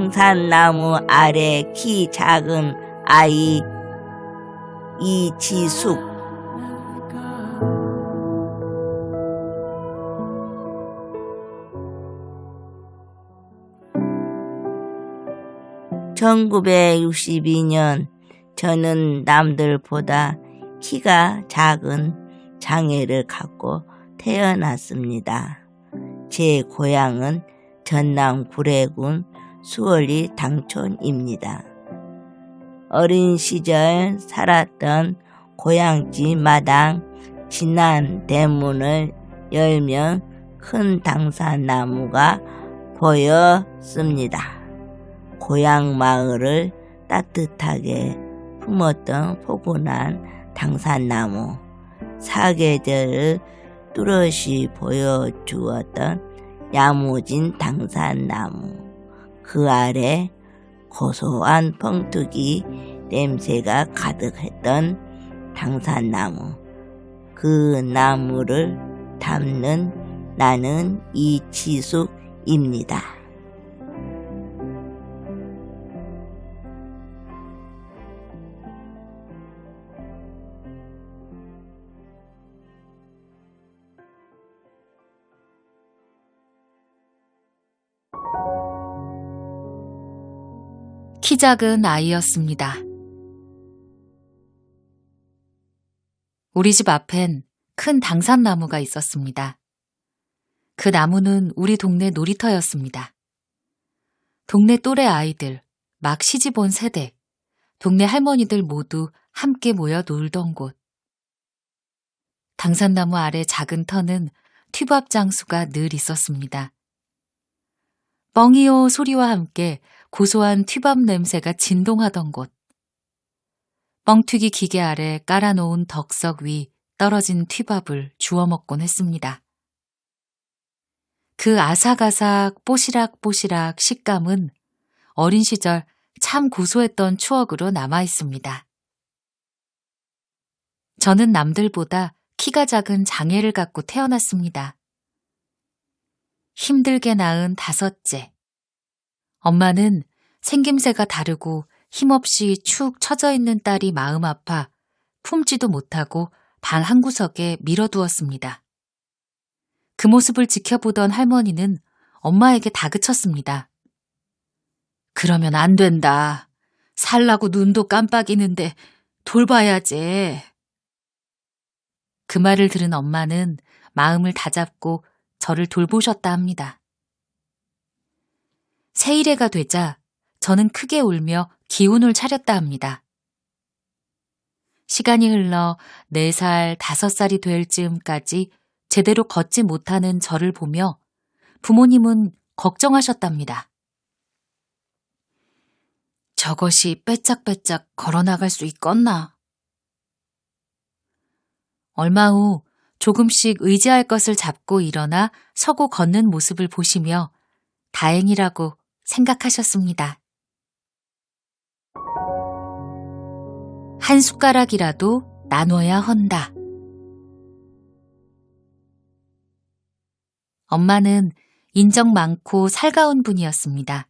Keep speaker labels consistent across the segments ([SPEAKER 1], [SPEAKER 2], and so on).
[SPEAKER 1] 당산나무 아래 키 작은 아이 이지숙. (1962년) 저는 남들보다 키가 작은 장애를 갖고 태어났습니다. 제 고향은 전남 구례군 수월리 당촌입니다. 어린 시절 살았던 고향집 마당 진한 대문을 열면 큰 당산나무가 보였습니다. 고향 마을을 따뜻하게 품었던 포근한 당산나무, 사계절을 뚜렷이 보여주었던 야무진 당산나무, 그 아래 고소한 펑투기 냄새가 가득했던 당산나무, 그 나무를 담는 나는 이지숙입니다.
[SPEAKER 2] 키 작은 아이였습니다. 우리 집 앞엔 큰 당산나무가 있었습니다. 그 나무는 우리 동네 놀이터였습니다. 동네 또래 아이들, 막 시집 온 세대, 동네 할머니들 모두 함께 모여 놀던 곳. 당산나무 아래 작은 터는 튀밥 장수가 늘 있었습니다. 뻥이요 소리와 함께 고소한 튀밥 냄새가 진동하던 곳. 뻥튀기 기계 아래 깔아놓은 덕석 위 떨어진 튀밥을 주워 먹곤 했습니다. 그 아삭아삭 뽀시락뽀시락 식감은 어린 시절 참 고소했던 추억으로 남아 있습니다. 저는 남들보다 키가 작은 장애를 갖고 태어났습니다. 힘들게 낳은 다섯째. 엄마는 생김새가 다르고 힘없이 축 처져 있는 딸이 마음 아파 품지도 못하고 방 한구석에 밀어두었습니다. 그 모습을 지켜보던 할머니는 엄마에게 다그쳤습니다. 그러면 안 된다. 살라고 눈도 깜빡이는데 돌봐야지. 그 말을 들은 엄마는 마음을 다잡고 저를 돌보셨다 합니다. 세일해가 되자 저는 크게 울며 기운을 차렸다 합니다. 시간이 흘러 4살, 5살이 될 즈음까지 제대로 걷지 못하는 저를 보며 부모님은 걱정하셨답니다. 저것이 빼짝빼짝 걸어나갈 수 있겠나? 얼마 후 조금씩 의지할 것을 잡고 일어나 서고 걷는 모습을 보시며 다행이라고 생각하셨습니다. 한 숟가락이라도 나눠야 헌다. 엄마는 인정 많고 살가운 분이었습니다.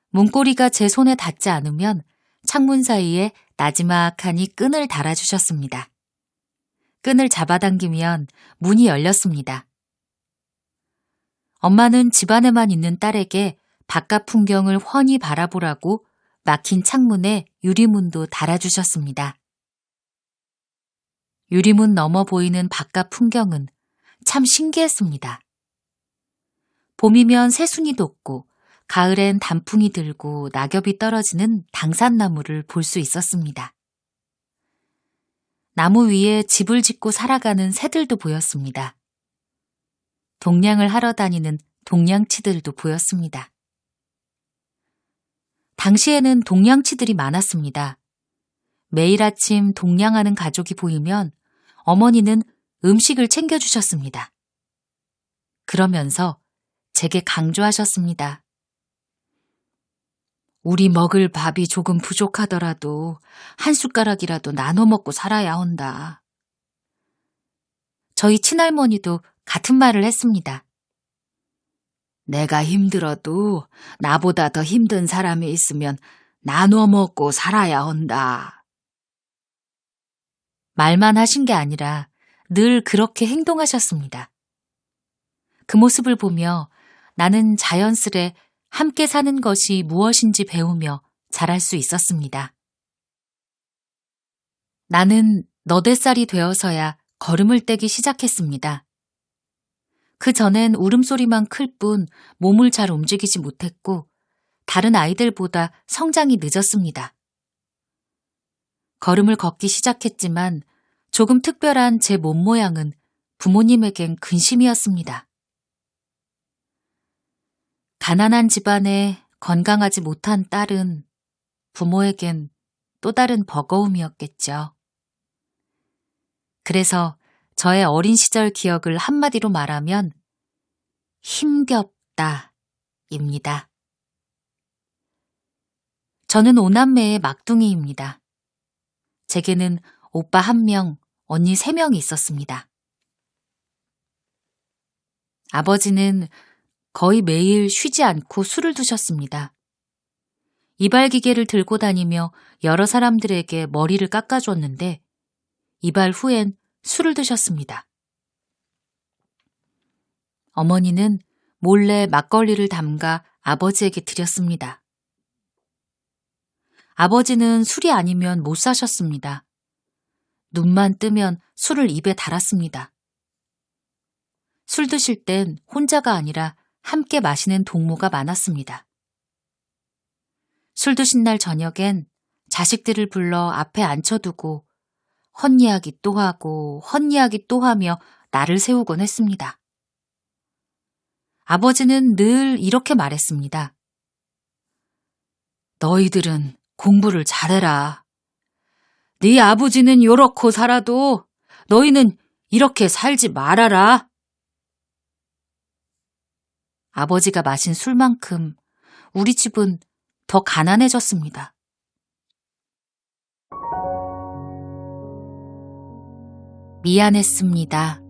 [SPEAKER 2] 문고리가 제 손에 닿지 않으면 창문 사이에 나지막하니 끈을 달아주셨습니다. 끈을 잡아당기면 문이 열렸습니다. 엄마는 집안에만 있는 딸에게 바깥 풍경을 훤히 바라보라고 막힌 창문에 유리문도 달아주셨습니다. 유리문 너머 보이는 바깥 풍경은 참 신기했습니다. 봄이면 새순이 돋고 가을엔 단풍이 들고 낙엽이 떨어지는 당산나무를 볼 수 있었습니다. 나무 위에 집을 짓고 살아가는 새들도 보였습니다. 동냥을 하러 다니는 동냥치들도 보였습니다. 당시에는 동냥치들이 많았습니다. 매일 아침 동냥하는 가족이 보이면 어머니는 음식을 챙겨주셨습니다. 그러면서 제게 강조하셨습니다. 우리 먹을 밥이 조금 부족하더라도 한 숟가락이라도 나눠 먹고 살아야 한다. 저희 친할머니도 같은 말을 했습니다. 내가 힘들어도 나보다 더 힘든 사람이 있으면 나눠 먹고 살아야 한다. 말만 하신 게 아니라 늘 그렇게 행동하셨습니다. 그 모습을 보며 나는 자연스레 함께 사는 것이 무엇인지 배우며 자랄 수 있었습니다. 나는 너댓살이 되어서야 걸음을 떼기 시작했습니다. 그 전엔 울음소리만 클 뿐 몸을 잘 움직이지 못했고 다른 아이들보다 성장이 늦었습니다. 걸음을 걷기 시작했지만 조금 특별한 제 몸 모양은 부모님에겐 근심이었습니다. 가난한 집안에 건강하지 못한 딸은 부모에겐 또 다른 버거움이었겠죠. 그래서 저의 어린 시절 기억을 한마디로 말하면 힘겹다입니다. 저는 5남매의 막둥이입니다. 제게는 오빠 1명, 언니 3명이 있었습니다. 아버지는 거의 매일 쉬지 않고 술을 드셨습니다. 이발기계를 들고 다니며 여러 사람들에게 머리를 깎아줬는데 이발 후엔 술을 드셨습니다. 어머니는 몰래 막걸리를 담가 아버지에게 드렸습니다. 아버지는 술이 아니면 못 사셨습니다. 눈만 뜨면 술을 입에 달았습니다. 술 드실 땐 혼자가 아니라 함께 마시는 동무가 많았습니다. 술 드신 날 저녁엔 자식들을 불러 앞에 앉혀두고 헛이야기 또 하고 헛이야기 또 하며 나를 세우곤 했습니다. 아버지는 늘 이렇게 말했습니다. 너희들은 공부를 잘해라. 네 아버지는 요렇고 살아도 너희는 이렇게 살지 말아라. 아버지가 마신 술만큼 우리 집은 더 가난해졌습니다. 미안했습니다.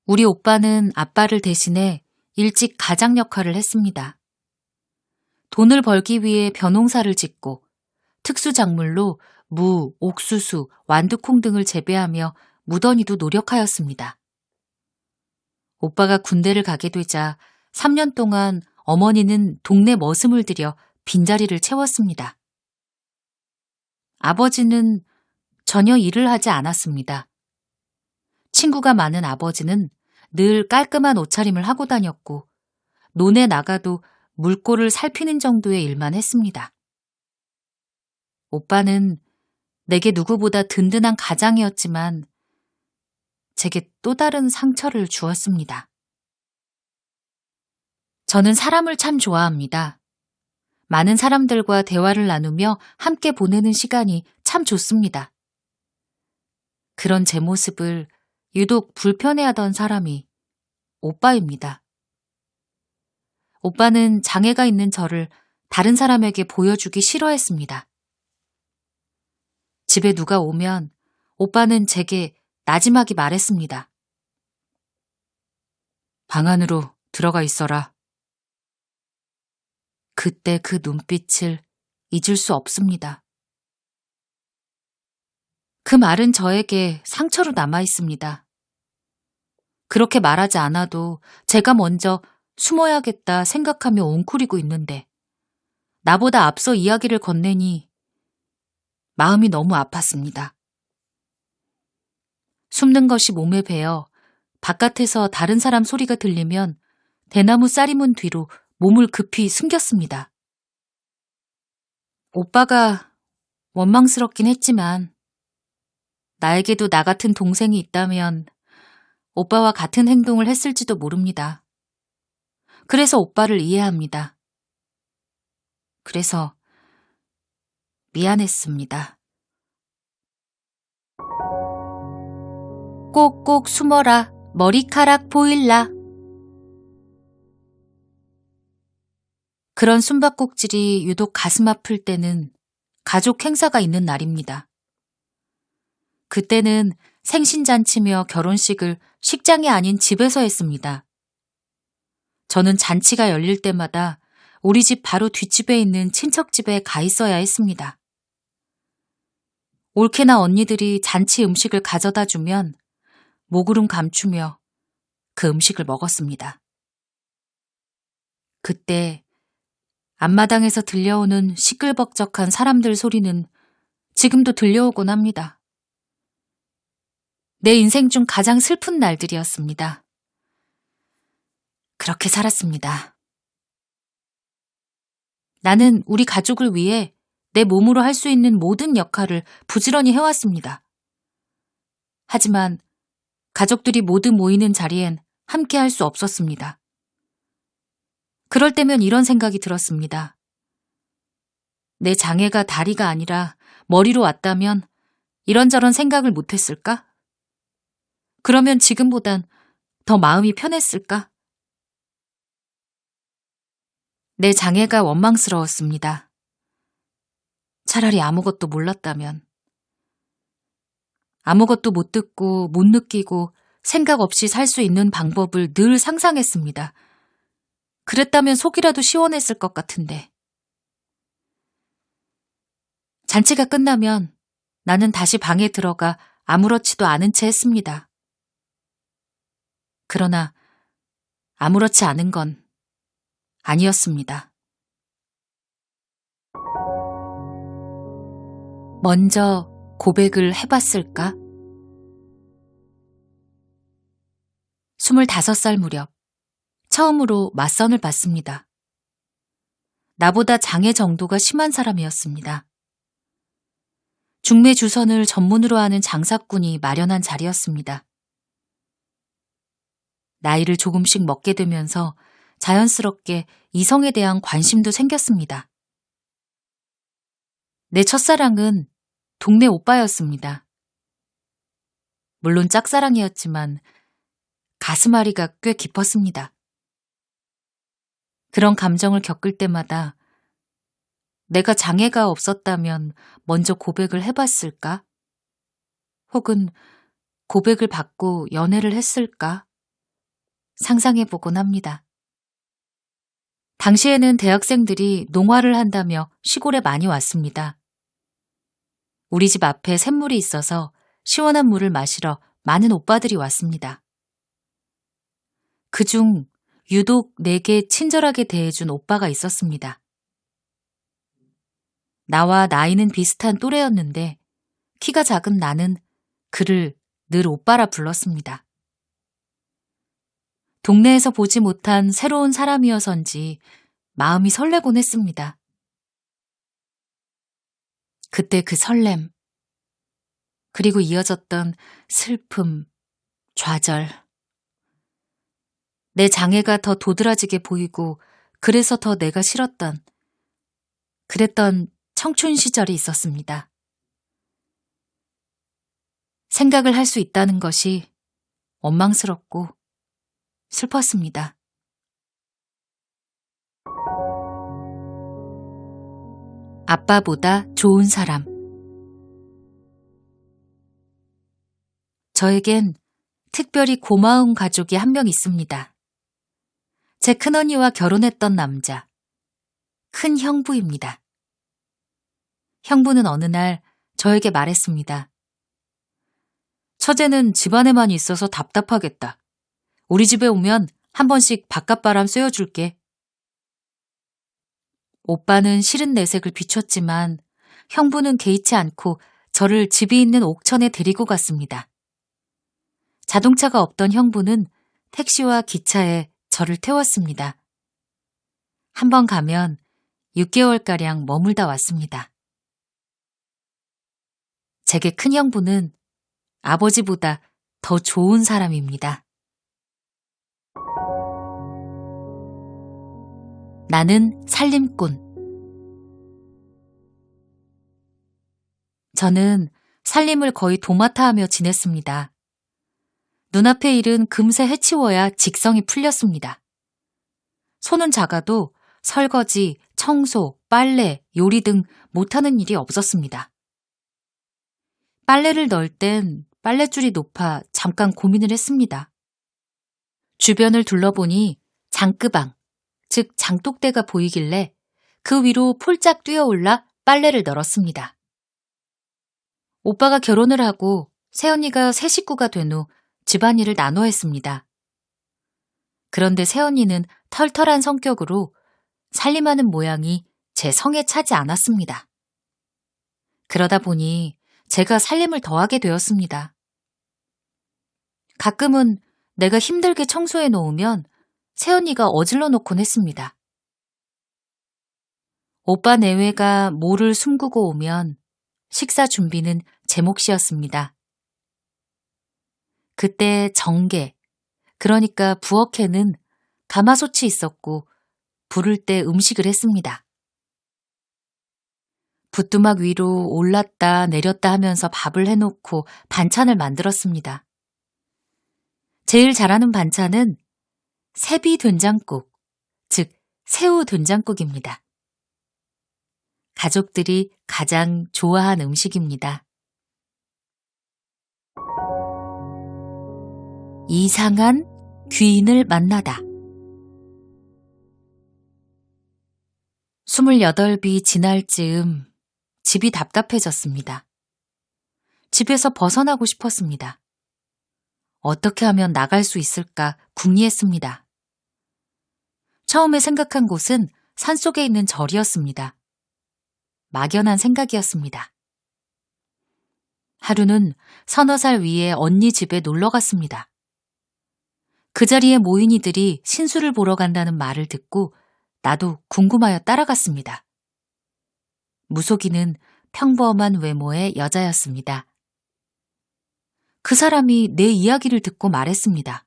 [SPEAKER 2] 우리 오빠는 아빠를 대신해 일찍 가장 역할을 했습니다. 돈을 벌기 위해 벼농사를 짓고 특수작물로 무, 옥수수, 완두콩 등을 재배하며 무더니도 노력하였습니다. 오빠가 군대를 가게 되자 3년 동안 어머니는 동네 머슴을 들여 빈자리를 채웠습니다. 아버지는 전혀 일을 하지 않았습니다. 친구가 많은 아버지는 늘 깔끔한 옷차림을 하고 다녔고 논에 나가도 물꼬를 살피는 정도의 일만 했습니다. 오빠는 내게 누구보다 든든한 가장이었지만 제게 또 다른 상처를 주었습니다. 저는 사람을 참 좋아합니다. 많은 사람들과 대화를 나누며 함께 보내는 시간이 참 좋습니다. 그런 제 모습을 유독 불편해하던 사람이 오빠입니다. 오빠는 장애가 있는 저를 다른 사람에게 보여주기 싫어했습니다. 집에 누가 오면 오빠는 제게 나지막이 말했습니다. 방 안으로 들어가 있어라. 그때 그 눈빛을 잊을 수 없습니다. 그 말은 저에게 상처로 남아 있습니다. 그렇게 말하지 않아도 제가 먼저 숨어야겠다 생각하며 웅크리고 있는데 나보다 앞서 이야기를 건네니 마음이 너무 아팠습니다. 숨는 것이 몸에 배어 바깥에서 다른 사람 소리가 들리면 대나무 쌀이문 뒤로 몸을 급히 숨겼습니다. 오빠가 원망스럽긴 했지만 나에게도 나 같은 동생이 있다면 오빠와 같은 행동을 했을지도 모릅니다. 그래서 오빠를 이해합니다. 그래서 미안했습니다. 꼭꼭 숨어라. 머리카락 보일라. 그런 숨바꼭질이 유독 가슴 아플 때는 가족 행사가 있는 날입니다. 그때는 생신잔치며 결혼식을 식장이 아닌 집에서 했습니다. 저는 잔치가 열릴 때마다 우리 집 바로 뒷집에 있는 친척집에 가 있어야 했습니다. 올케나 언니들이 잔치 음식을 가져다 주면 목구름 감추며 그 음식을 먹었습니다. 그때 앞마당에서 들려오는 시끌벅적한 사람들 소리는 지금도 들려오곤 합니다. 내 인생 중 가장 슬픈 날들이었습니다. 그렇게 살았습니다. 나는 우리 가족을 위해 내 몸으로 할 수 있는 모든 역할을 부지런히 해왔습니다. 하지만 가족들이 모두 모이는 자리엔 함께 할 수 없었습니다. 그럴 때면 이런 생각이 들었습니다. 내 장애가 다리가 아니라 머리로 왔다면 이런저런 생각을 못했을까? 그러면 지금보단 더 마음이 편했을까? 내 장애가 원망스러웠습니다. 차라리 아무것도 몰랐다면. 아무것도 못 듣고 못 느끼고 생각 없이 살 수 있는 방법을 늘 상상했습니다. 그랬다면 속이라도 시원했을 것 같은데. 잔치가 끝나면 나는 다시 방에 들어가 아무렇지도 않은 채 했습니다. 그러나 아무렇지 않은 건 아니었습니다. 먼저 고백을 해봤을까? 25살 무렵 처음으로 맞선을 봤습니다. 나보다 장애 정도가 심한 사람이었습니다. 중매 주선을 전문으로 하는 장사꾼이 마련한 자리였습니다. 나이를 조금씩 먹게 되면서 자연스럽게 이성에 대한 관심도 생겼습니다. 내 첫사랑은 동네 오빠였습니다. 물론 짝사랑이었지만 가슴앓이가 꽤 깊었습니다. 그런 감정을 겪을 때마다 내가 장애가 없었다면 먼저 고백을 해봤을까? 혹은 고백을 받고 연애를 했을까? 상상해보곤 합니다. 당시에는 대학생들이 농화를 한다며 시골에 많이 왔습니다. 우리 집 앞에 샘물이 있어서 시원한 물을 마시러 많은 오빠들이 왔습니다. 그중 유독 내게 친절하게 대해준 오빠가 있었습니다. 나와 나이는 비슷한 또래였는데 키가 작은 나는 그를 늘 오빠라 불렀습니다. 동네에서 보지 못한 새로운 사람이어서인지 마음이 설레곤 했습니다. 그때 그 설렘, 그리고 이어졌던 슬픔, 좌절. 내 장애가 더 도드라지게 보이고 그래서 더 내가 싫었던, 그랬던 청춘 시절이 있었습니다. 생각을 할 수 있다는 것이 원망스럽고 슬펐습니다. 아빠보다 좋은 사람. 저에겐 특별히 고마운 가족이 한 명 있습니다. 제 큰언니와 결혼했던 남자, 큰 형부입니다. 형부는 어느 날 저에게 말했습니다. 처제는 집안에만 있어서 답답하겠다. 우리 집에 오면 한 번씩 바깥바람 쐬어줄게. 오빠는 싫은 내색을 비췄지만 형부는 개의치 않고 저를 집이 있는 옥천에 데리고 갔습니다. 자동차가 없던 형부는 택시와 기차에 저를 태웠습니다. 한 번 가면 6개월가량 머물다 왔습니다. 제게 큰 형부는 아버지보다 더 좋은 사람입니다. 나는 살림꾼. 저는 살림을 거의 도맡아 하며 지냈습니다. 눈앞의 일은 금세 해치워야 직성이 풀렸습니다. 손은 작아도 설거지, 청소, 빨래, 요리 등 못하는 일이 없었습니다. 빨래를 넣을 땐 빨랫줄이 높아 잠깐 고민을 했습니다. 주변을 둘러보니 장끄방, 즉 장독대가 보이길래 그 위로 폴짝 뛰어올라 빨래를 널었습니다. 오빠가 결혼을 하고 새언니가 새 식구가 된 후 집안일을 나눠 했습니다. 그런데 새언니는 털털한 성격으로 살림하는 모양이 제 성에 차지 않았습니다. 그러다 보니 제가 살림을 더하게 되었습니다. 가끔은 내가 힘들게 청소해 놓으면 새언니가 어질러 놓곤 했습니다. 오빠 내외가 모를 숨기고 오면 식사 준비는 제 몫이었습니다. 그때 정계, 그러니까 부엌에는 가마솥이 있었고 부를 때 음식을 했습니다. 부뚜막 위로 올랐다 내렸다 하면서 밥을 해놓고 반찬을 만들었습니다. 제일 잘하는 반찬은 새비 된장국, 즉 새우 된장국입니다. 가족들이 가장 좋아한 음식입니다. 이상한 귀인을 만나다. 28이 지날 즈음 집이 답답해졌습니다. 집에서 벗어나고 싶었습니다. 어떻게 하면 나갈 수 있을까 궁리했습니다. 처음에 생각한 곳은 산속에 있는 절이었습니다. 막연한 생각이었습니다. 하루는 서너 살 위에 언니 집에 놀러 갔습니다. 그 자리에 모인 이들이 신수를 보러 간다는 말을 듣고 나도 궁금하여 따라갔습니다. 무속인은 평범한 외모의 여자였습니다. 그 사람이 내 이야기를 듣고 말했습니다.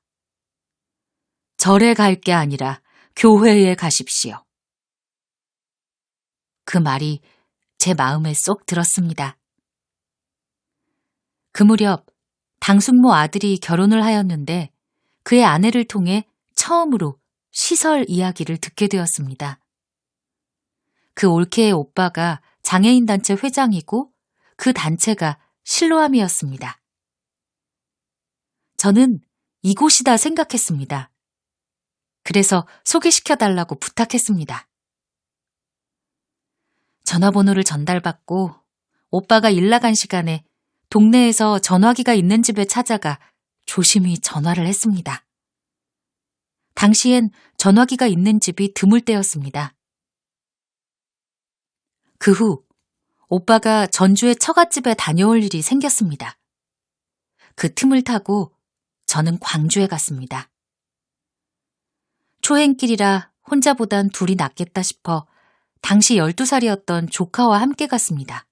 [SPEAKER 2] 절에 갈 게 아니라 교회에 가십시오. 그 말이 제 마음에 쏙 들었습니다. 그 무렵 당숙모 아들이 결혼을 하였는데 그의 아내를 통해 처음으로 시설 이야기를 듣게 되었습니다. 그 올케의 오빠가 장애인단체 회장이고 그 단체가 실로암이었습니다. 저는 이곳이다 생각했습니다. 그래서 소개시켜달라고 부탁했습니다. 전화번호를 전달받고 오빠가 일 나간 시간에 동네에서 전화기가 있는 집에 찾아가 조심히 전화를 했습니다. 당시엔 전화기가 있는 집이 드물 때였습니다. 그 후 오빠가 전주의 처갓집에 다녀올 일이 생겼습니다. 그 틈을 타고 저는 광주에 갔습니다. 초행길이라 혼자보단 둘이 낫겠다 싶어 당시 12살이었던 조카와 함께 갔습니다.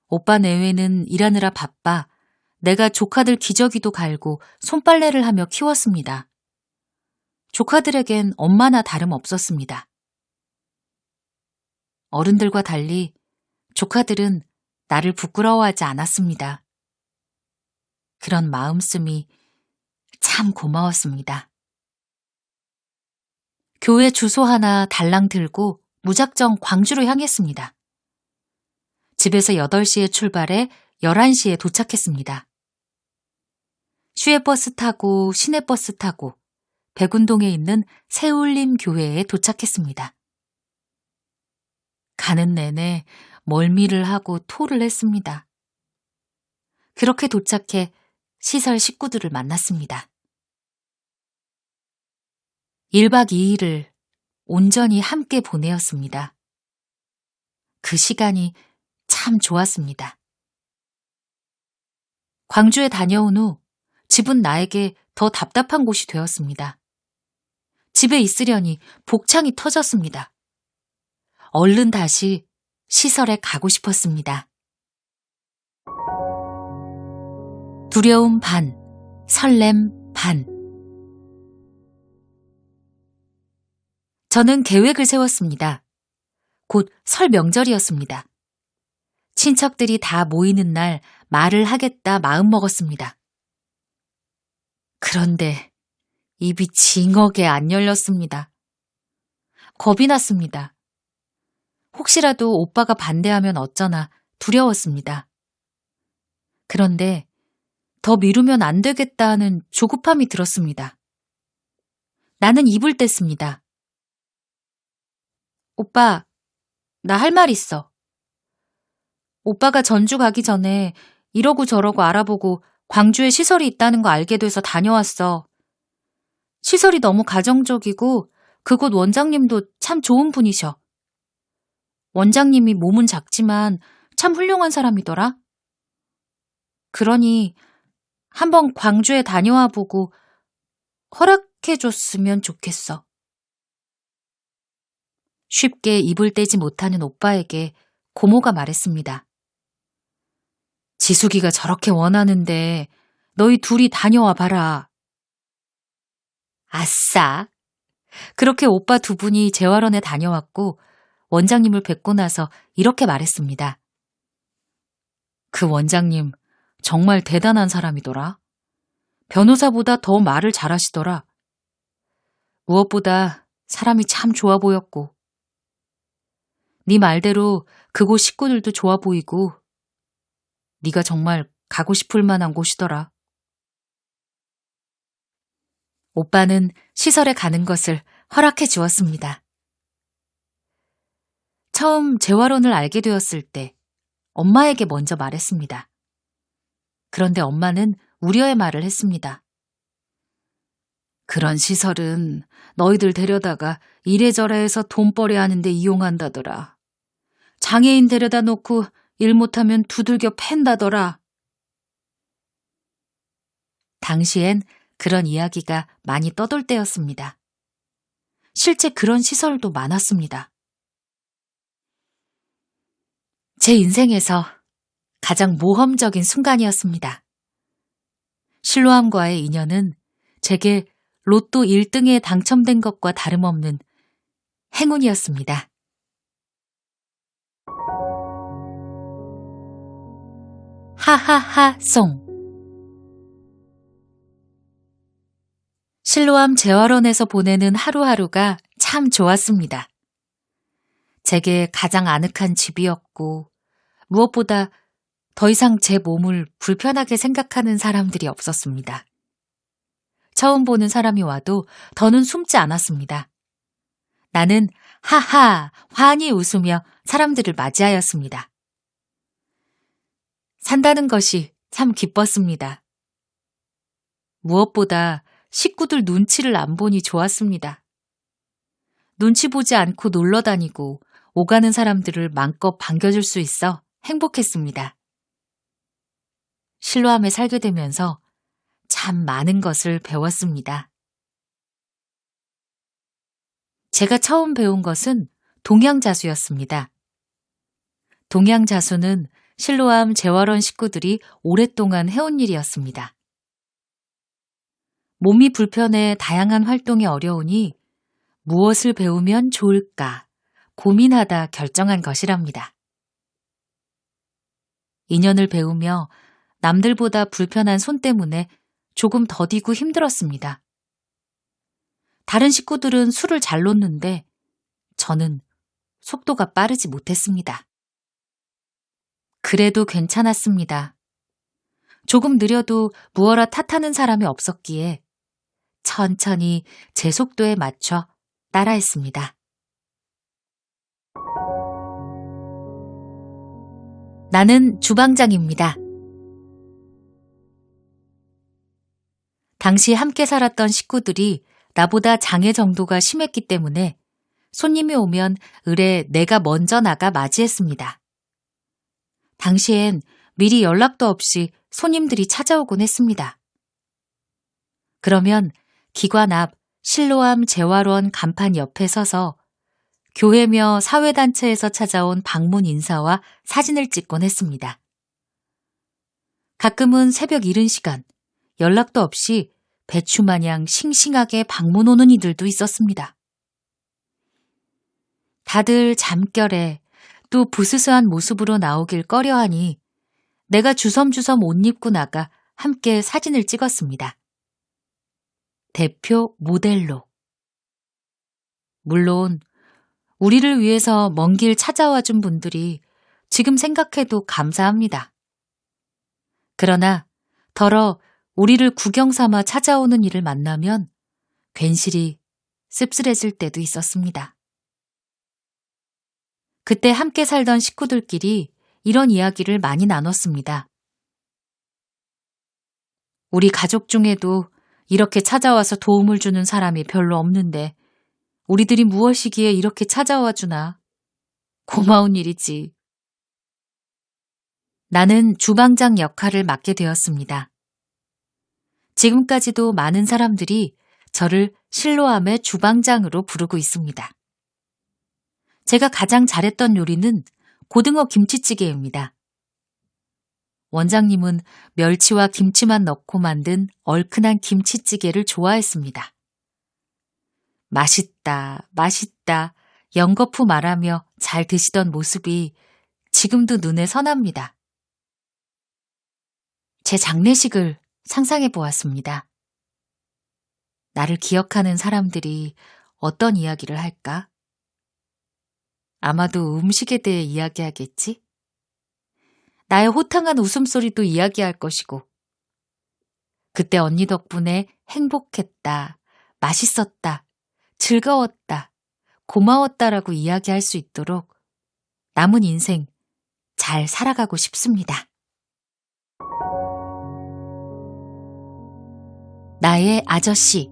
[SPEAKER 2] 오빠 내외는 일하느라 바빠 내가 조카들 기저귀도 갈고 손빨래를 하며 키웠습니다. 조카들에겐 엄마나 다름없었습니다. 어른들과 달리 조카들은 나를 부끄러워하지 않았습니다. 그런 마음씀이 참 고마웠습니다. 교회 주소 하나 달랑 들고 무작정 광주로 향했습니다. 집에서 8시에 출발해 11시에 도착했습니다. 시외버스 타고 시내버스 타고 백운동에 있는 새울림 교회에 도착했습니다. 가는 내내 멀미를 하고 토를 했습니다. 그렇게 도착해 시설 식구들을 만났습니다. 1박 2일을 온전히 함께 보내었습니다. 그 시간이 참 좋았습니다. 광주에 다녀온 후 집은 나에게 더 답답한 곳이 되었습니다. 집에 있으려니 복창이 터졌습니다. 얼른 다시 시설에 가고 싶었습니다. 두려움 반, 설렘 반. 저는 계획을 세웠습니다. 곧 설 명절이었습니다. 친척들이 다 모이는 날 말을 하겠다 마음먹었습니다. 그런데 입이 징하게 안 열렸습니다. 겁이 났습니다. 혹시라도 오빠가 반대하면 어쩌나 두려웠습니다. 그런데 더 미루면 안 되겠다 하는 조급함이 들었습니다. 나는 입을 뗐습니다. 오빠, 나 할 말 있어. 오빠가 전주 가기 전에 이러고 저러고 알아보고 광주에 시설이 있다는 거 알게 돼서 다녀왔어. 시설이 너무 가정적이고 그곳 원장님도 참 좋은 분이셔. 원장님이 몸은 작지만 참 훌륭한 사람이더라. 그러니 한번 광주에 다녀와 보고 허락해줬으면 좋겠어. 쉽게 입을 떼지 못하는 오빠에게 고모가 말했습니다. 지숙이가 저렇게 원하는데 너희 둘이 다녀와 봐라. 아싸! 그렇게 오빠 두 분이 재활원에 다녀왔고 원장님을 뵙고 나서 이렇게 말했습니다. 그 원장님 정말 대단한 사람이더라. 변호사보다 더 말을 잘하시더라. 무엇보다 사람이 참 좋아 보였고 네 말대로 그곳 식구들도 좋아 보이고 네가 정말 가고 싶을 만한 곳이더라. 오빠는 시설에 가는 것을 허락해 주었습니다. 처음 재활원을 알게 되었을 때 엄마에게 먼저 말했습니다. 그런데 엄마는 우려의 말을 했습니다. 그런 시설은 너희들 데려다가 이래저래 해서 돈벌이 하는데 이용한다더라. 장애인 데려다 놓고 일 못하면 두들겨 팬다더라. 당시엔 그런 이야기가 많이 떠돌 때였습니다. 실제 그런 시설도 많았습니다. 제 인생에서 가장 모험적인 순간이었습니다. 실로암과의 인연은 제게 로또 1등에 당첨된 것과 다름없는 행운이었습니다. 하하하 송. 실로암 재활원에서 보내는 하루하루가 참 좋았습니다. 제게 가장 아늑한 집이었고 무엇보다 더 이상 제 몸을 불편하게 생각하는 사람들이 없었습니다. 처음 보는 사람이 와도 더는 숨지 않았습니다. 나는 하하 환히 웃으며 사람들을 맞이하였습니다. 산다는 것이 참 기뻤습니다. 무엇보다 식구들 눈치를 안 보니 좋았습니다. 눈치 보지 않고 놀러 다니고 오가는 사람들을 마음껏 반겨줄 수 있어 행복했습니다. 실로암에 살게 되면서 참 많은 것을 배웠습니다. 제가 처음 배운 것은 동양자수였습니다. 동양자수는 실로암 재활원 식구들이 오랫동안 해온 일이었습니다. 몸이 불편해 다양한 활동이 어려우니 무엇을 배우면 좋을까 고민하다 결정한 것이랍니다. 인연을 배우며 남들보다 불편한 손 때문에 조금 더디고 힘들었습니다. 다른 식구들은 술을 잘 놓는데 저는 속도가 빠르지 못했습니다. 그래도 괜찮았습니다. 조금 느려도 무어라 탓하는 사람이 없었기에 천천히 제 속도에 맞춰 따라했습니다. 나는 주방장입니다. 당시 함께 살았던 식구들이 나보다 장애 정도가 심했기 때문에 손님이 오면 의뢰 내가 먼저 나가 맞이했습니다. 당시엔 미리 연락도 없이 손님들이 찾아오곤 했습니다. 그러면 기관 앞 실로암 재활원 간판 옆에 서서 교회며 사회단체에서 찾아온 방문 인사와 사진을 찍곤 했습니다. 가끔은 새벽 이른 시간, 연락도 없이 배추마냥 싱싱하게 방문 오는 이들도 있었습니다. 다들 잠결에 또 부스스한 모습으로 나오길 꺼려하니 내가 주섬주섬 옷 입고 나가 함께 사진을 찍었습니다. 대표 모델로. 물론 우리를 위해서 먼 길 찾아와 준 분들이 지금 생각해도 감사합니다. 그러나 더러 우리를 구경 삼아 찾아오는 이를 만나면 괜시리 씁쓸해질 때도 있었습니다. 그때 함께 살던 식구들끼리 이런 이야기를 많이 나눴습니다. 우리 가족 중에도 이렇게 찾아와서 도움을 주는 사람이 별로 없는데 우리들이 무엇이기에 이렇게 찾아와 주나. 고마운 일이지. 나는 주방장 역할을 맡게 되었습니다. 지금까지도 많은 사람들이 저를 실로암의 주방장으로 부르고 있습니다. 제가 가장 잘했던 요리는 고등어 김치찌개입니다. 원장님은 멸치와 김치만 넣고 만든 얼큰한 김치찌개를 좋아했습니다. 맛있다, 맛있다, 연거푸 말하며 잘 드시던 모습이 지금도 눈에 선합니다. 제 장례식을 상상해 보았습니다. 나를 기억하는 사람들이 어떤 이야기를 할까? 아마도 음식에 대해 이야기하겠지? 나의 호탕한 웃음소리도 이야기할 것이고, 그때 언니 덕분에 행복했다, 맛있었다, 즐거웠다, 고마웠다라고 이야기할 수 있도록 남은 인생 잘 살아가고 싶습니다. 나의 아저씨.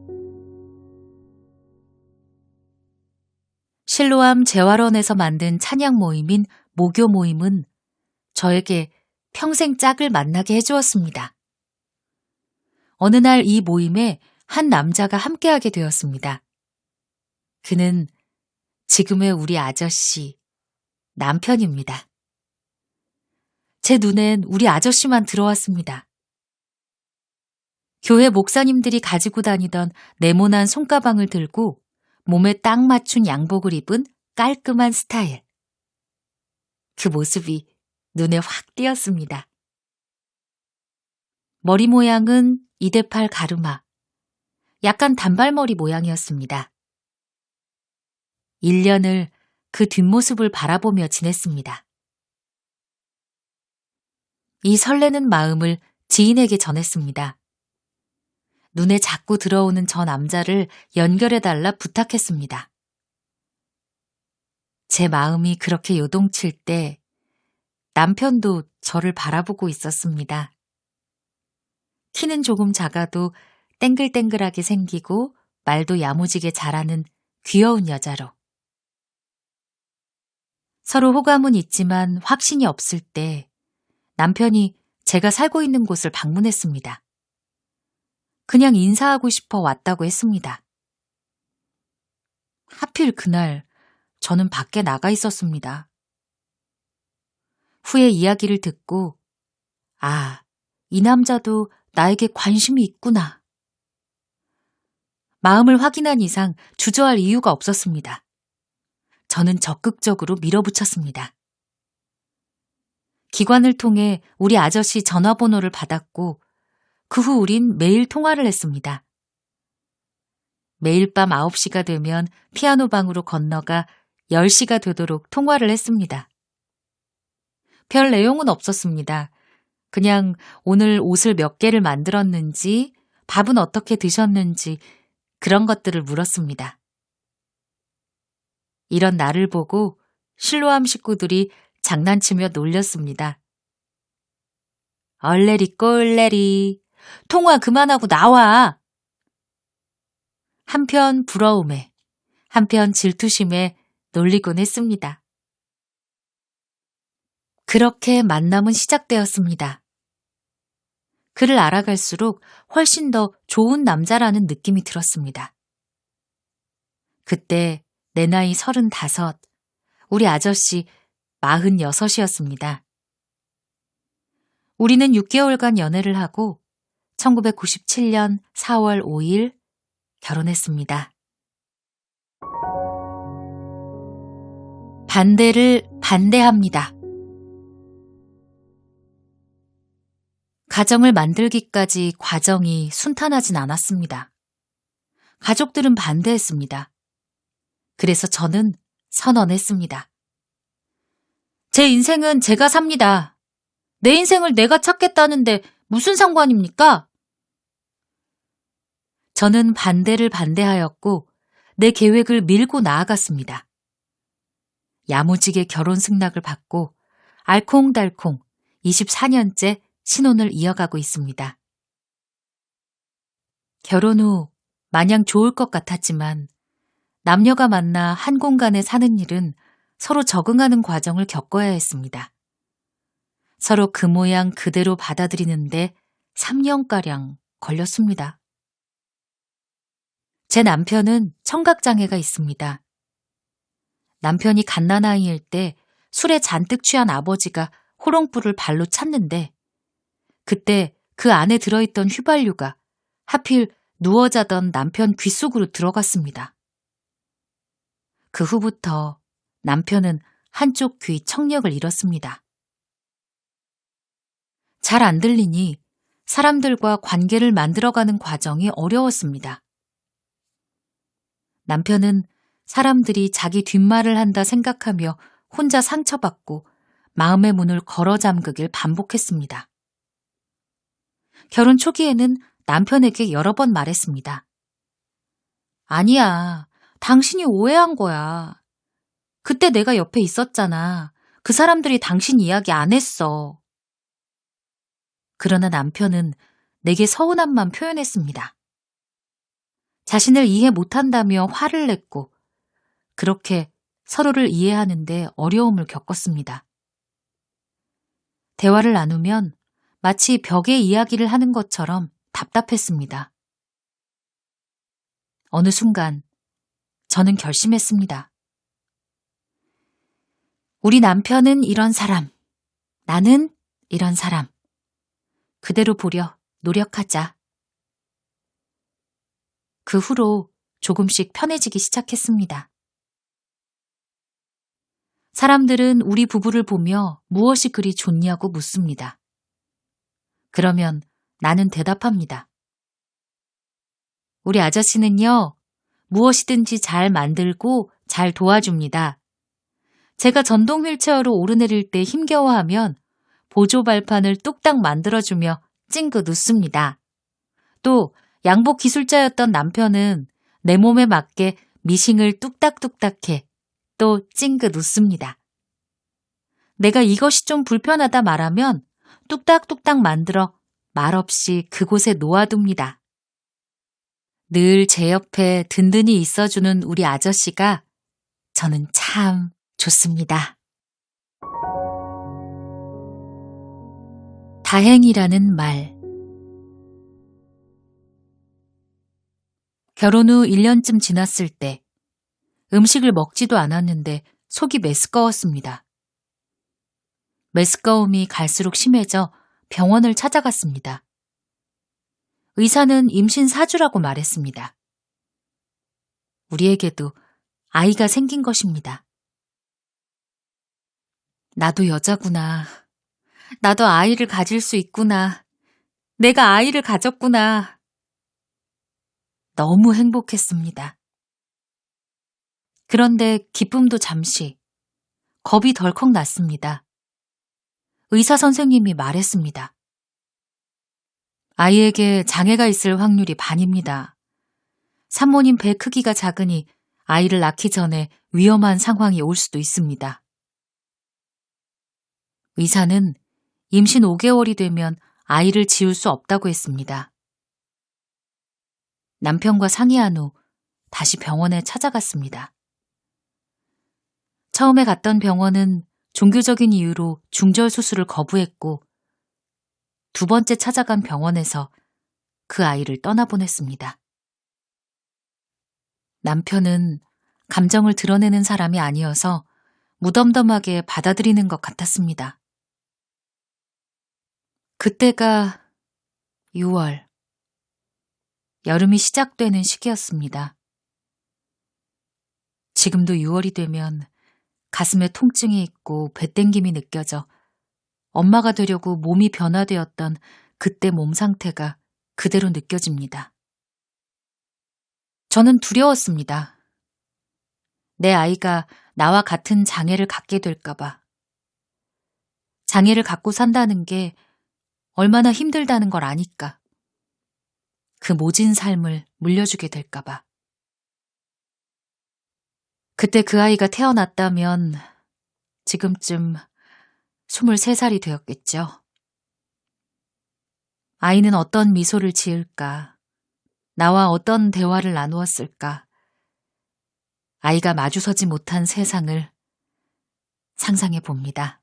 [SPEAKER 2] 실로암 재활원에서 만든 찬양 모임인 모교 모임은 저에게 평생 짝을 만나게 해주었습니다. 어느 날 이 모임에 한 남자가 함께하게 되었습니다. 그는 지금의 우리 아저씨, 남편입니다. 제 눈엔 우리 아저씨만 들어왔습니다. 교회 목사님들이 가지고 다니던 네모난 손가방을 들고 몸에 딱 맞춘 양복을 입은 깔끔한 스타일. 그 모습이 눈에 확 띄었습니다. 머리 모양은 2대8 가르마, 약간 단발머리 모양이었습니다. 1년을 그 뒷모습을 바라보며 지냈습니다. 이 설레는 마음을 지인에게 전했습니다. 눈에 자꾸 들어오는 저 남자를 연결해달라 부탁했습니다. 제 마음이 그렇게 요동칠 때 남편도 저를 바라보고 있었습니다. 키는 조금 작아도 땡글땡글하게 생기고 말도 야무지게 잘하는 귀여운 여자로. 서로 호감은 있지만 확신이 없을 때 남편이 제가 살고 있는 곳을 방문했습니다. 그냥 인사하고 싶어 왔다고 했습니다. 하필 그날 저는 밖에 나가 있었습니다. 후에 이야기를 듣고 아, 이 남자도 나에게 관심이 있구나. 마음을 확인한 이상 주저할 이유가 없었습니다. 저는 적극적으로 밀어붙였습니다. 기관을 통해 우리 아저씨 전화번호를 받았고 그 후 우린 매일 통화를 했습니다. 매일 밤 9시가 되면 피아노 방으로 건너가 10시가 되도록 통화를 했습니다. 별 내용은 없었습니다. 그냥 오늘 옷을 몇 개를 만들었는지, 밥은 어떻게 드셨는지 그런 것들을 물었습니다. 이런 나를 보고 실로암 식구들이 장난치며 놀렸습니다. 얼레리 꼴레리, 통화 그만하고 나와! 한편 부러움에, 한편 질투심에 놀리곤 했습니다. 그렇게 만남은 시작되었습니다. 그를 알아갈수록 훨씬 더 좋은 남자라는 느낌이 들었습니다. 그때 내 나이 35, 우리 아저씨 46이었습니다. 우리는 6개월간 연애를 하고 1997년 4월 5일 결혼했습니다. 반대를 반대합니다. 가정을 만들기까지 과정이 순탄하진 않았습니다. 가족들은 반대했습니다. 그래서 저는 선언했습니다. 제 인생은 제가 삽니다. 내 인생을 내가 찾겠다는데 무슨 상관입니까? 저는 반대를 반대하였고 내 계획을 밀고 나아갔습니다. 야무지게 결혼 승낙을 받고 알콩달콩 24년째 신혼을 이어가고 있습니다. 결혼 후 마냥 좋을 것 같았지만 남녀가 만나 한 공간에 사는 일은 서로 적응하는 과정을 겪어야 했습니다. 서로 그 모양 그대로 받아들이는데 3년가량 걸렸습니다. 제 남편은 청각장애가 있습니다. 남편이 갓난아이일 때 술에 잔뜩 취한 아버지가 호롱불을 발로 찼는데 그때 그 안에 들어있던 휘발유가 하필 누워 자던 남편 귀 속으로 들어갔습니다. 그 후부터 남편은 한쪽 귀 청력을 잃었습니다. 잘 안 들리니 사람들과 관계를 만들어가는 과정이 어려웠습니다. 남편은 사람들이 자기 뒷말을 한다 생각하며 혼자 상처받고 마음의 문을 걸어 잠그길 반복했습니다. 결혼 초기에는 남편에게 여러 번 말했습니다. 아니야, 당신이 오해한 거야. 그때 내가 옆에 있었잖아. 그 사람들이 당신 이야기 안 했어. 그러나 남편은 내게 서운함만 표현했습니다. 자신을 이해 못한다며 화를 냈고 그렇게 서로를 이해하는데 어려움을 겪었습니다. 대화를 나누면 마치 벽의 이야기를 하는 것처럼 답답했습니다. 어느 순간 저는 결심했습니다. 우리 남편은 이런 사람, 나는 이런 사람. 그대로 보려 노력하자. 그 후로 조금씩 편해지기 시작했습니다. 사람들은 우리 부부를 보며 무엇이 그리 좋냐고 묻습니다. 그러면 나는 대답합니다. 우리 아저씨는요, 무엇이든지 잘 만들고 잘 도와줍니다. 제가 전동 휠체어로 오르내릴 때 힘겨워하면 보조 발판을 뚝딱 만들어주며 찡긋 웃습니다. 또 양복 기술자였던 남편은 내 몸에 맞게 미싱을 뚝딱뚝딱해 또 찡긋 웃습니다. 내가 이것이 좀 불편하다 말하면 뚝딱뚝딱 만들어 말없이 그곳에 놓아둡니다. 늘 제 옆에 든든히 있어주는 우리 아저씨가 저는 참 좋습니다. 다행이라는 말. 결혼 후 1년쯤 지났을 때 음식을 먹지도 않았는데 속이 메스꺼웠습니다. 메스꺼움이 갈수록 심해져 병원을 찾아갔습니다. 의사는 임신 4주라고 말했습니다. 우리에게도 아이가 생긴 것입니다. 나도 여자구나. 나도 아이를 가질 수 있구나. 내가 아이를 가졌구나. 너무 행복했습니다. 그런데 기쁨도 잠시, 겁이 덜컥 났습니다. 의사 선생님이 말했습니다. 아이에게 장애가 있을 확률이 반입니다. 산모님 배 크기가 작으니 아이를 낳기 전에 위험한 상황이 올 수도 있습니다. 의사는 임신 5개월이 되면 아이를 지울 수 없다고 했습니다. 남편과 상의한 후 다시 병원에 찾아갔습니다. 처음에 갔던 병원은 종교적인 이유로 중절 수술을 거부했고 2번째 찾아간 병원에서 그 아이를 떠나보냈습니다. 남편은 감정을 드러내는 사람이 아니어서 무덤덤하게 받아들이는 것 같았습니다. 그때가 6월, 여름이 시작되는 시기였습니다. 지금도 6월이 되면 가슴에 통증이 있고 배땡김이 느껴져 엄마가 되려고 몸이 변화되었던 그때 몸 상태가 그대로 느껴집니다. 저는 두려웠습니다. 내 아이가 나와 같은 장애를 갖게 될까봐. 장애를 갖고 산다는 게 얼마나 힘들다는 걸 아니까. 그 모진 삶을 물려주게 될까봐. 그때 그 아이가 태어났다면 지금쯤 23살이 되었겠죠. 아이는 어떤 미소를 지을까? 나와 어떤 대화를 나누었을까? 아이가 마주서지 못한 세상을 상상해 봅니다.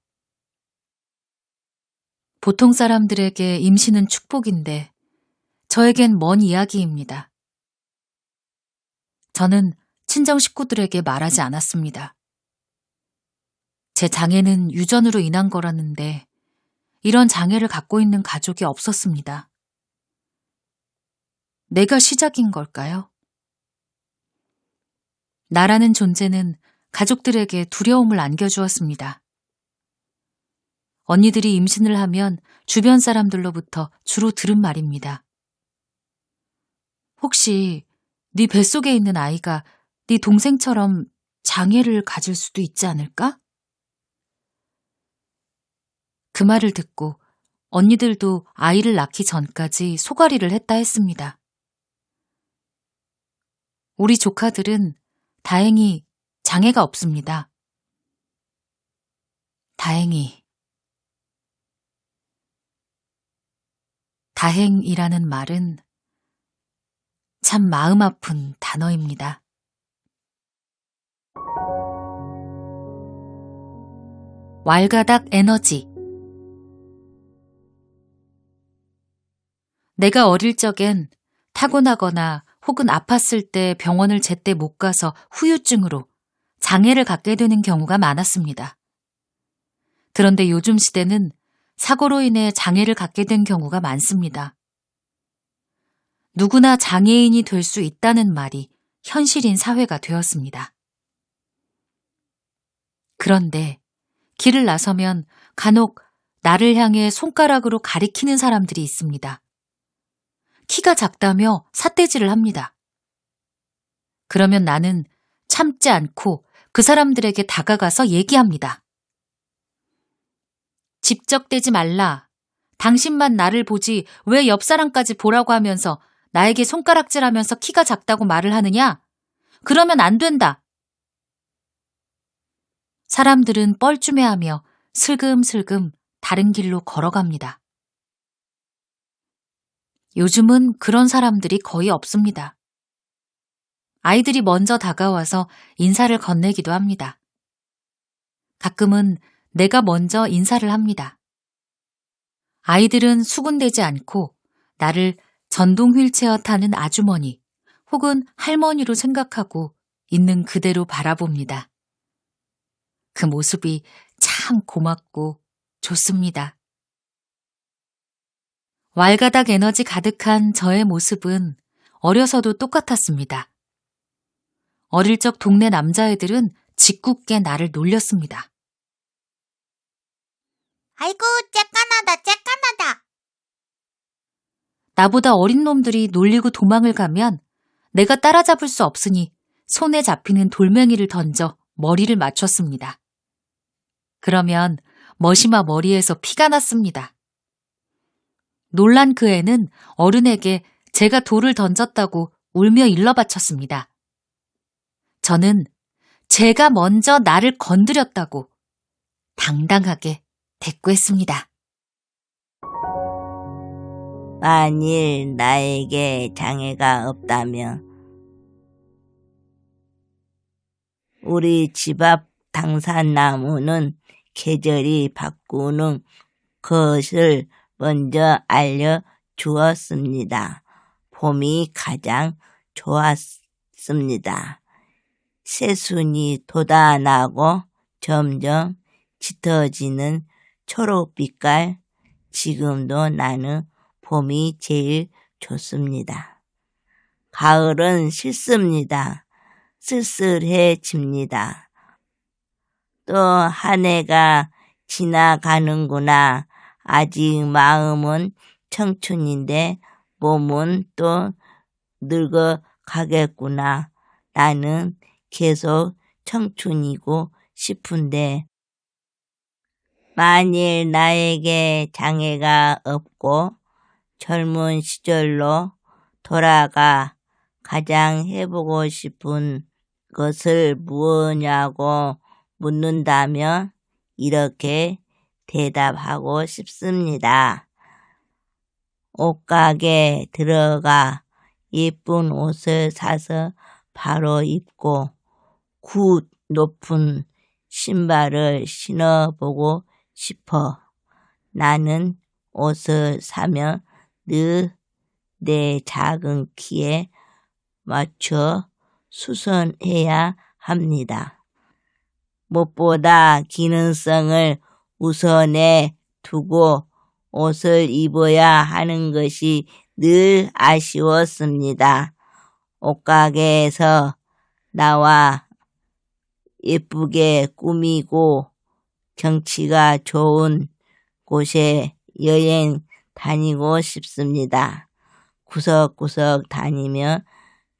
[SPEAKER 2] 보통 사람들에게 임신은 축복인데 저에겐 먼 이야기입니다. 저는 친정 식구들에게 말하지 않았습니다. 제 장애는 유전으로 인한 거라는데 이런 장애를 갖고 있는 가족이 없었습니다. 내가 시작인 걸까요? 나라는 존재는 가족들에게 두려움을 안겨주었습니다. 언니들이 임신을 하면 주변 사람들로부터 주로 들은 말입니다. 혹시 네 뱃속에 있는 아이가 네 동생처럼 장애를 가질 수도 있지 않을까? 그 말을 듣고 언니들도 아이를 낳기 전까지 소가리를 했다 했습니다. 우리 조카들은 다행히 장애가 없습니다. 다행이라는 말은 참 마음 아픈 단어입니다. 왈가닥 에너지. 내가 어릴 적엔 타고나거나 혹은 아팠을 때 병원을 제때 못 가서 후유증으로 장애를 갖게 되는 경우가 많았습니다. 그런데 요즘 시대는 사고로 인해 장애를 갖게 된 경우가 많습니다. 누구나 장애인이 될 수 있다는 말이 현실인 사회가 되었습니다. 그런데 길을 나서면 간혹 나를 향해 손가락으로 가리키는 사람들이 있습니다. 키가 작다며 삿대질을 합니다. 그러면 나는 참지 않고 그 사람들에게 다가가서 얘기합니다. 집적대지 말라. 당신만 나를 보지 왜 옆 사람까지 보라고 하면서 나에게 손가락질하면서 키가 작다고 말을 하느냐? 그러면 안 된다. 사람들은 뻘쭘해하며 슬금슬금 다른 길로 걸어갑니다. 요즘은 그런 사람들이 거의 없습니다. 아이들이 먼저 다가와서 인사를 건네기도 합니다. 가끔은 내가 먼저 인사를 합니다. 아이들은 수군대지 않고 나를 전동 휠체어 타는 아주머니 혹은 할머니로 생각하고 있는 그대로 바라봅니다. 그 모습이 참 고맙고 좋습니다. 왈가닥 에너지 가득한 저의 모습은 어려서도 똑같았습니다. 어릴 적 동네 남자애들은 짓궂게 나를 놀렸습니다.
[SPEAKER 1] 아이고, 쬐깐하다.
[SPEAKER 2] 나보다 어린 놈들이 놀리고 도망을 가면 내가 따라잡을 수 없으니 손에 잡히는 돌멩이를 던져 머리를 맞췄습니다. 그러면 머시마 머리에서 피가 났습니다. 놀란 그 애는 어른에게 제가 돌을 던졌다고 울며 일러바쳤습니다. 저는 제가 먼저 나를 건드렸다고 당당하게 대꾸했습니다.
[SPEAKER 1] 만일 나에게 장애가 없다면 우리 집 앞 당산나무는 계절이 바꾸는 것을 먼저 알려주었습니다. 봄이 가장 좋았습니다. 새순이 돋아나고 점점 짙어지는 초록빛깔. 지금도 나는 봄이 제일 좋습니다. 가을은 싫습니다. 쓸쓸해집니다. 또 한 해가 지나가는구나. 아직 마음은 청춘인데 몸은 또 늙어가겠구나. 나는 계속 청춘이고 싶은데 만일 나에게 장애가 없고 젊은 시절로 돌아가 가장 해보고 싶은 것을 무엇이냐고 묻는다면 이렇게 대답하고 싶습니다. 옷가게 들어가 예쁜 옷을 사서 바로 입고 굽 높은 신발을 신어보고 싶어. 나는 옷을 사면 늘 내 작은 키에 맞춰 수선해야 합니다. 무엇보다 기능성을 우선에 두고 옷을 입어야 하는 것이 늘 아쉬웠습니다. 옷가게에서 나와 예쁘게 꾸미고 경치가 좋은 곳에 여행 다니고 싶습니다. 구석구석 다니며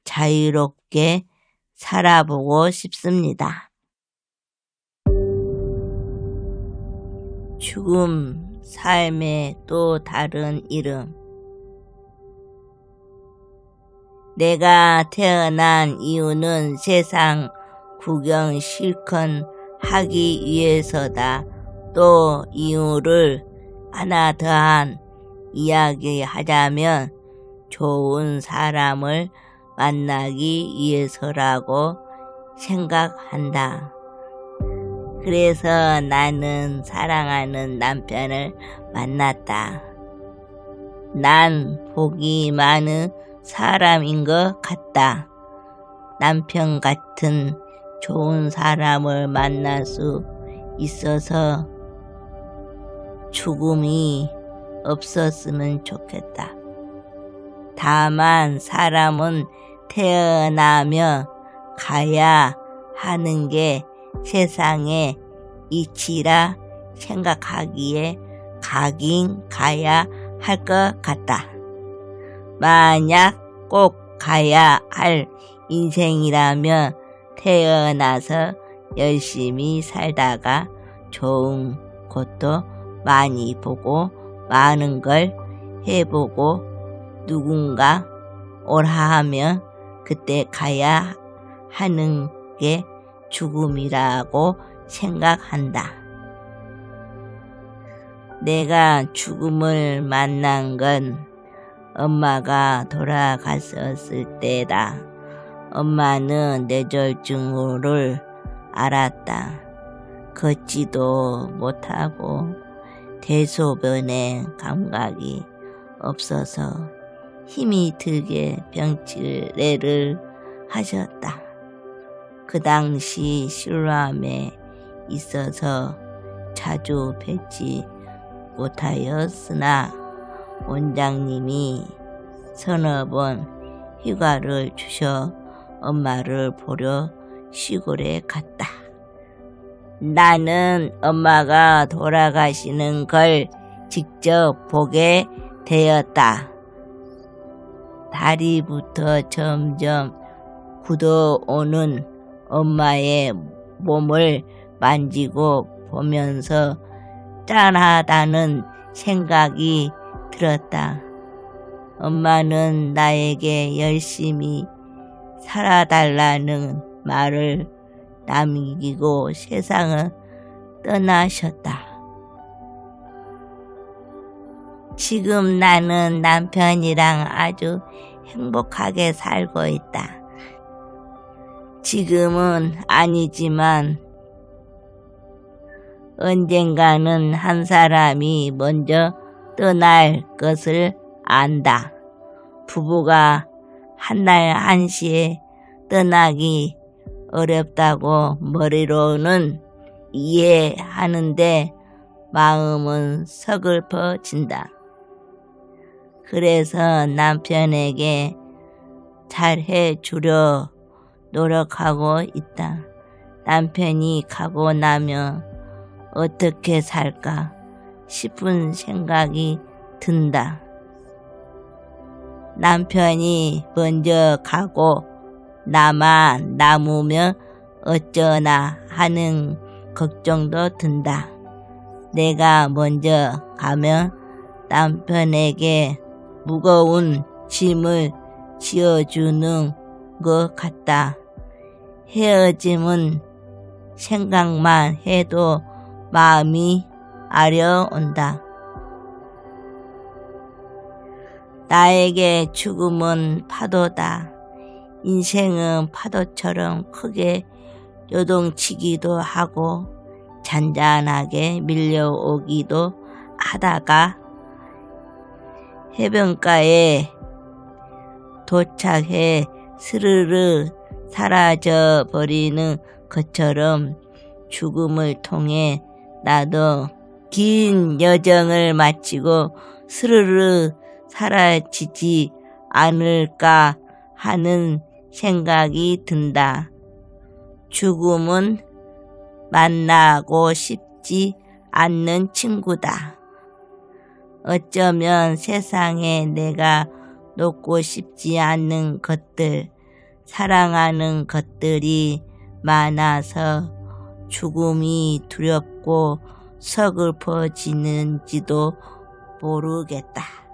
[SPEAKER 1] 자유롭게 살아보고 싶습니다. 죽음, 삶의 또 다른 이름. 내가 태어난 이유는 세상 구경 실컷 하기 위해서다. 또 이유를 하나 더한 이야기하자면 좋은 사람을 만나기 위해서라고 생각한다. 그래서 나는 사랑하는 남편을 만났다. 난 복이 많은 사람인 것 같다. 남편 같은 좋은 사람을 만날 수 있어서 죽음이 없었으면 좋겠다. 다만 사람은 태어나며 가야 하는 게 세상의 이치라 생각하기에 가긴 가야 할 것 같다. 만약 꼭 가야 할 인생이라면 태어나서 열심히 살다가 좋은 것도 많이 보고 많은 걸 해보고 누군가 오라 하면 그때 가야 하는 게 죽음이라고 생각한다. 내가 죽음을 만난 건 엄마가 돌아갔었을 때다. 엄마는 뇌졸중을 앓았다. 걷지도 못하고 대소변의 감각이 없어서 힘이 들게 병치레를 하셨다. 그 당시 실로암에 있어서 자주 뵙지 못하였으나 원장님이 서너 번 휴가를 주셔 엄마를 보러 시골에 갔다. 나는 엄마가 돌아가시는 걸 직접 보게 되었다. 다리부터 점점 굳어오는 엄마의 몸을 만지고 보면서 짠하다는 생각이 들었다. 엄마는 나에게 열심히 살아달라는 말을 남기고 세상을 떠나셨다. 지금 나는 남편이랑 아주 행복하게 살고 있다. 지금은 아니지만 언젠가는 한 사람이 먼저 떠날 것을 안다. 부부가 한날 한시에 떠나기 어렵다고 머리로는 이해하는데 마음은 서글퍼진다. 그래서 남편에게 잘해주려 노력하고 있다. 남편이 가고 나면 어떻게 살까 싶은 생각이 든다. 남편이 먼저 가고 나만 남으면 어쩌나 하는 걱정도 든다. 내가 먼저 가면 남편에게 무거운 짐을 지어주는 것 같다. 헤어짐은 생각만 해도 마음이 아려온다. 나에게 죽음은 파도다. 인생은 파도처럼 크게 요동치기도 하고 잔잔하게 밀려오기도 하다가 해변가에 도착해 스르르 사라져버리는 것처럼 죽음을 통해 나도 긴 여정을 마치고 스르르 사라지지 않을까 하는 생각이 든다. 죽음은 만나고 싶지 않는 친구다. 어쩌면 세상에 내가 놓고 싶지 않는 것들, 사랑하는 것들이 많아서 죽음이 두렵고 서글퍼지는지도 모르겠다.